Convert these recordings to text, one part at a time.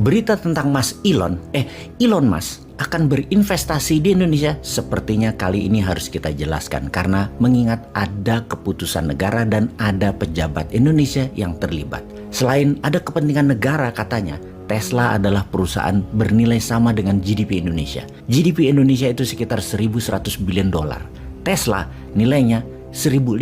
Berita tentang Elon Musk akan berinvestasi di Indonesia sepertinya kali ini harus kita jelaskan karena mengingat ada keputusan negara dan ada pejabat Indonesia yang terlibat. Selain ada kepentingan negara katanya, Tesla adalah perusahaan bernilai sama dengan GDP Indonesia. GDP Indonesia itu sekitar 1.100 billion dolar. Tesla nilainya 1.050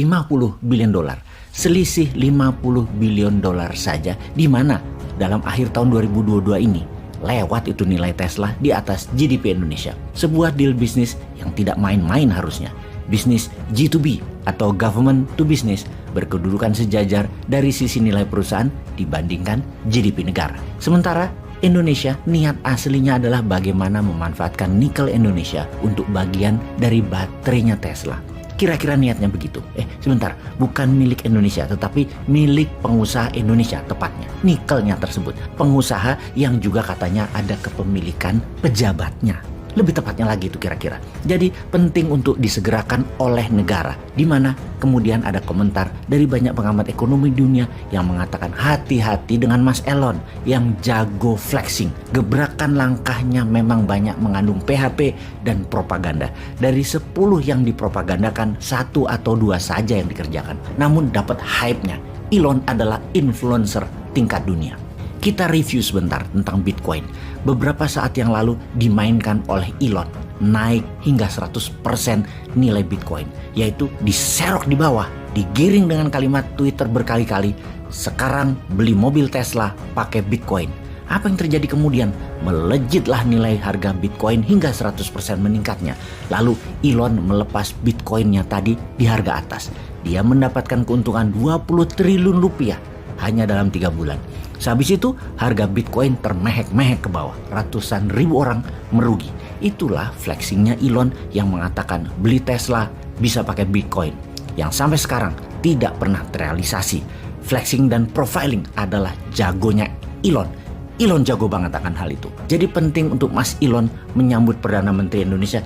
billion dolar. Selisih 50 billion dolar saja, di mana dalam akhir tahun 2022 ini lewat itu nilai Tesla di atas GDP Indonesia. Sebuah deal bisnis yang tidak main-main harusnya. Bisnis G2B atau government to business berkedudukan sejajar dari sisi nilai perusahaan dibandingkan GDP negara. Sementara Indonesia niat aslinya adalah bagaimana memanfaatkan nikel Indonesia untuk bagian dari baterainya Tesla. Kira-kira niatnya begitu. Sebentar, bukan milik Indonesia tetapi milik pengusaha Indonesia tepatnya. Nikelnya tersebut. Pengusaha yang juga katanya ada kepemilikan pejabatnya. Lebih tepatnya lagi itu kira-kira. Jadi penting untuk disegerakan oleh negara. Di mana kemudian ada komentar dari banyak pengamat ekonomi dunia yang mengatakan hati-hati dengan Mas Elon yang jago flexing. Gebrakan langkahnya memang banyak mengandung PHP dan propaganda. Dari 10 yang dipropagandakan, 1 atau 2 saja yang dikerjakan. Namun dapat hype-nya. Elon adalah influencer tingkat dunia. Kita review sebentar tentang Bitcoin. Beberapa saat yang lalu dimainkan oleh Elon. Naik hingga 100% nilai Bitcoin. Yaitu diserok di bawah. Digiring dengan kalimat Twitter berkali-kali. Sekarang beli mobil Tesla pakai Bitcoin. Apa yang terjadi kemudian? Melejitlah nilai harga Bitcoin hingga 100% meningkatnya. Lalu Elon melepas Bitcoinnya tadi di harga atas. Dia mendapatkan keuntungan 20 triliun rupiah hanya dalam 3 bulan. Sehabis itu harga Bitcoin termehek-mehek ke bawah. Ratusan ribu orang merugi. Itulah flexingnya Elon yang mengatakan beli Tesla bisa pakai Bitcoin. Yang sampai sekarang tidak pernah terrealisasi. Flexing dan profiling adalah jagonya Elon. Elon jago banget akan hal itu. Jadi penting untuk Mas Elon menyambut Perdana Menteri Indonesia,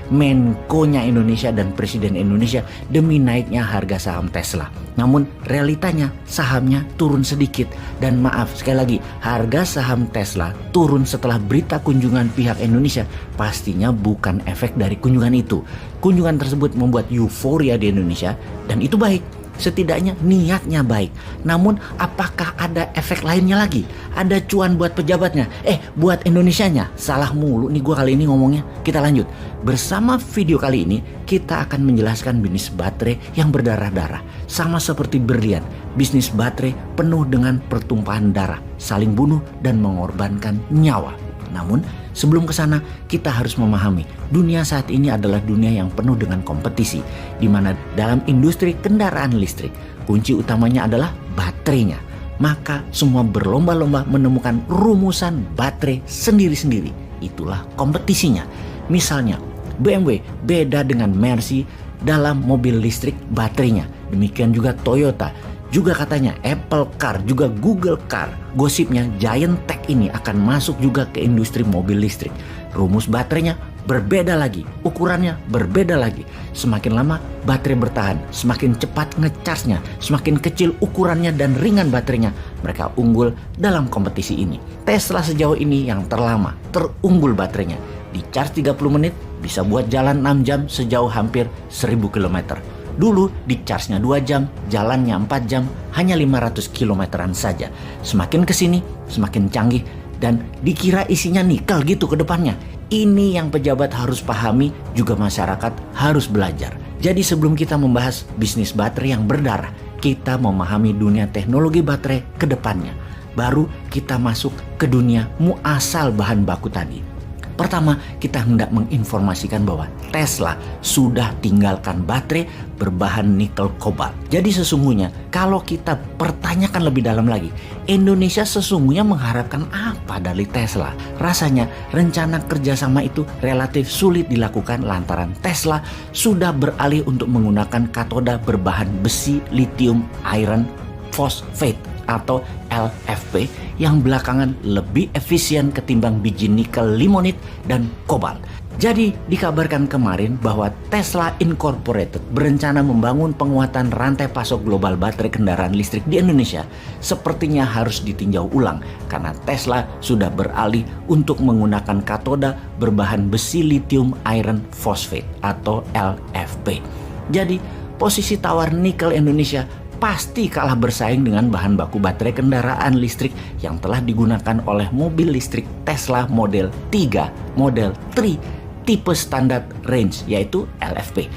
Menko-nya Indonesia dan Presiden Indonesia demi naiknya harga saham Tesla. Namun realitanya sahamnya turun sedikit. Dan maaf sekali lagi, harga saham Tesla turun setelah berita kunjungan pihak Indonesia. Pastinya bukan efek dari kunjungan itu. Kunjungan tersebut membuat euforia di Indonesia dan itu baik. Setidaknya niatnya baik. Namun apakah ada efek lainnya lagi? Ada cuan buat pejabatnya? Buat Indonesianya? Salah mulu nih gue kali ini ngomongnya. Kita lanjut. Bersama video kali ini kita akan menjelaskan bisnis baterai yang berdarah-darah. Sama seperti berlian. Bisnis baterai penuh dengan pertumpahan darah. Saling bunuh dan mengorbankan nyawa. Namun sebelum ke sana kita harus memahami dunia saat ini adalah dunia yang penuh dengan kompetisi, di mana dalam industri kendaraan listrik kunci utamanya adalah baterainya. Maka semua berlomba-lomba menemukan rumusan baterai sendiri-sendiri. Itulah kompetisinya. Misalnya BMW beda dengan Mercy dalam mobil listrik baterainya. Demikian juga Toyota. Juga katanya Apple Car, juga Google Car. Gosipnya Giant Tech ini akan masuk juga ke industri mobil listrik. Rumus baterainya berbeda lagi, ukurannya berbeda lagi. Semakin lama baterai bertahan, semakin cepat ngecharge-nya, semakin kecil ukurannya dan ringan baterainya. Mereka unggul dalam kompetisi ini. Tesla sejauh ini yang terlama, terunggul baterainya. Di charge 30 menit bisa buat jalan 6 jam sejauh hampir 1000 km. Dulu di charge-nya 2 jam, jalannya 4 jam, hanya 500 kilometeran saja. Semakin kesini, semakin canggih dan dikira isinya nikel gitu ke depannya. Ini yang pejabat harus pahami, juga masyarakat harus belajar. Jadi sebelum kita membahas bisnis baterai yang berdarah, kita memahami dunia teknologi baterai ke depannya. Baru kita masuk ke dunia muasal bahan baku tadi. Pertama, kita hendak menginformasikan bahwa Tesla sudah tinggalkan baterai berbahan nikel kobalt. Jadi sesungguhnya kalau kita pertanyakan lebih dalam lagi, Indonesia sesungguhnya mengharapkan apa dari Tesla? Rasanya rencana kerjasama itu relatif sulit dilakukan lantaran Tesla sudah beralih untuk menggunakan katoda berbahan besi lithium iron phosphate atau LFP yang belakangan lebih efisien ketimbang biji nikel limonit dan kobalt. Jadi dikabarkan kemarin bahwa Tesla Incorporated berencana membangun penguatan rantai pasok global baterai kendaraan listrik di Indonesia. Sepertinya harus ditinjau ulang karena Tesla sudah beralih untuk menggunakan katoda berbahan besi lithium iron phosphate atau LFP. Jadi posisi tawar nikel Indonesia pasti kalah bersaing dengan bahan baku baterai kendaraan listrik yang telah digunakan oleh mobil listrik Tesla Model 3, Model 3, tipe standar range yaitu LFP.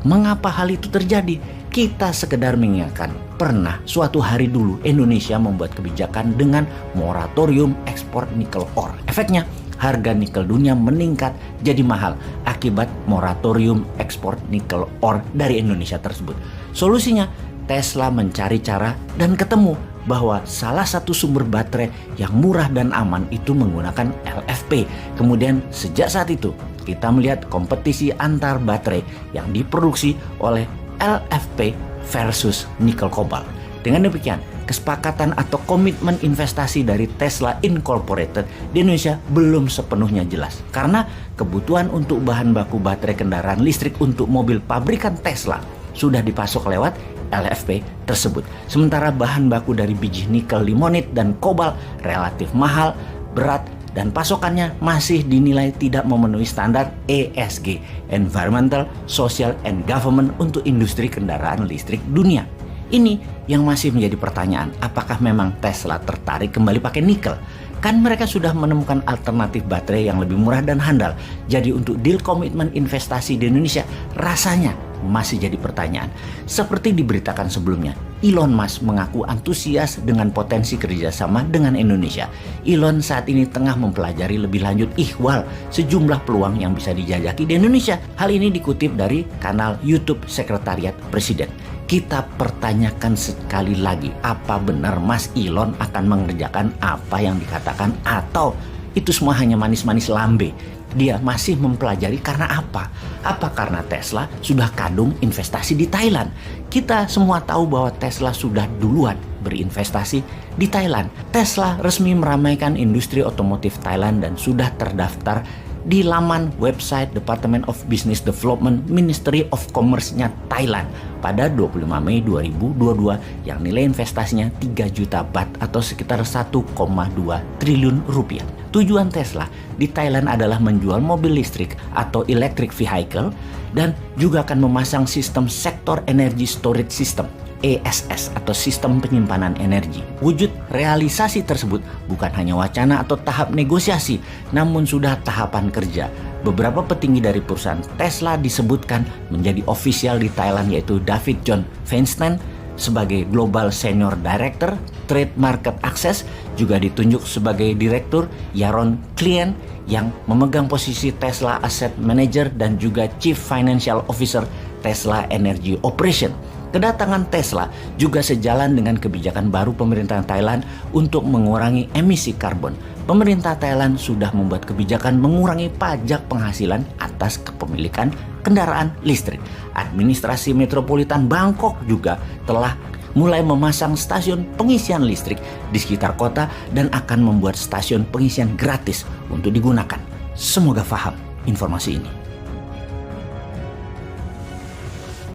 Mengapa hal itu terjadi? Kita sekedar mengingatkan, pernah suatu hari dulu Indonesia membuat kebijakan dengan moratorium ekspor nikel ore. Efeknya, harga nikel dunia meningkat jadi mahal akibat moratorium ekspor nikel ore dari Indonesia tersebut. Solusinya, Tesla mencari cara dan ketemu bahwa salah satu sumber baterai yang murah dan aman itu menggunakan LFP. Kemudian sejak saat itu kita melihat kompetisi antar baterai yang diproduksi oleh LFP versus nikel kobalt. Dengan demikian, kesepakatan atau komitmen investasi dari Tesla Incorporated di Indonesia belum sepenuhnya jelas. Karena kebutuhan untuk bahan baku baterai kendaraan listrik untuk mobil pabrikan Tesla sudah dipasok lewat LFP tersebut. Sementara bahan baku dari biji nikel limonit dan kobalt relatif mahal, berat, dan pasokannya masih dinilai tidak memenuhi standar ESG, Environmental, Social, and Government untuk industri kendaraan listrik dunia. Ini yang masih menjadi pertanyaan, apakah memang Tesla tertarik kembali pakai nikel? Kan mereka sudah menemukan alternatif baterai yang lebih murah dan handal. Jadi untuk deal komitmen investasi di Indonesia rasanya masih jadi pertanyaan. Seperti diberitakan sebelumnya, Elon Musk mengaku antusias dengan potensi kerjasama dengan Indonesia. Elon saat ini tengah mempelajari lebih lanjut ihwal sejumlah peluang yang bisa dijajaki di Indonesia. Hal ini dikutip dari kanal YouTube Sekretariat Presiden. Kita pertanyakan sekali lagi, apa benar Mas Elon akan mengerjakan apa yang dikatakan atau itu semua hanya manis-manis lambe? Dia masih mempelajari karena apa? Apa karena Tesla sudah kadung investasi di Thailand? Kita semua tahu bahwa Tesla sudah duluan berinvestasi di Thailand. Tesla resmi meramaikan industri otomotif Thailand dan sudah terdaftar di laman website Department of Business Development Ministry of Commerce-nya Thailand pada 25 Mei 2022 yang nilai investasinya 3 juta baht atau sekitar 1,2 triliun rupiah. Tujuan Tesla di Thailand adalah menjual mobil listrik atau electric vehicle dan juga akan memasang sistem sektor energy storage system ESS atau sistem penyimpanan energi. Wujud realisasi tersebut bukan hanya wacana atau tahap negosiasi, namun sudah tahapan kerja. Beberapa petinggi dari perusahaan Tesla disebutkan menjadi ofisial di Thailand yaitu David John Feinstein sebagai Global Senior Director Trade Market Access, juga ditunjuk sebagai Direktur Yaron Klien yang memegang posisi Tesla Asset Manager dan juga Chief Financial Officer Tesla Energy Operation. Kedatangan Tesla juga sejalan dengan kebijakan baru pemerintah Thailand untuk mengurangi emisi karbon. Pemerintah Thailand sudah membuat kebijakan mengurangi pajak penghasilan atas kepemilikan kendaraan listrik. Administrasi Metropolitan Bangkok juga telah mulai memasang stasiun pengisian listrik di sekitar kota dan akan membuat stasiun pengisian gratis untuk digunakan. Semoga paham informasi ini.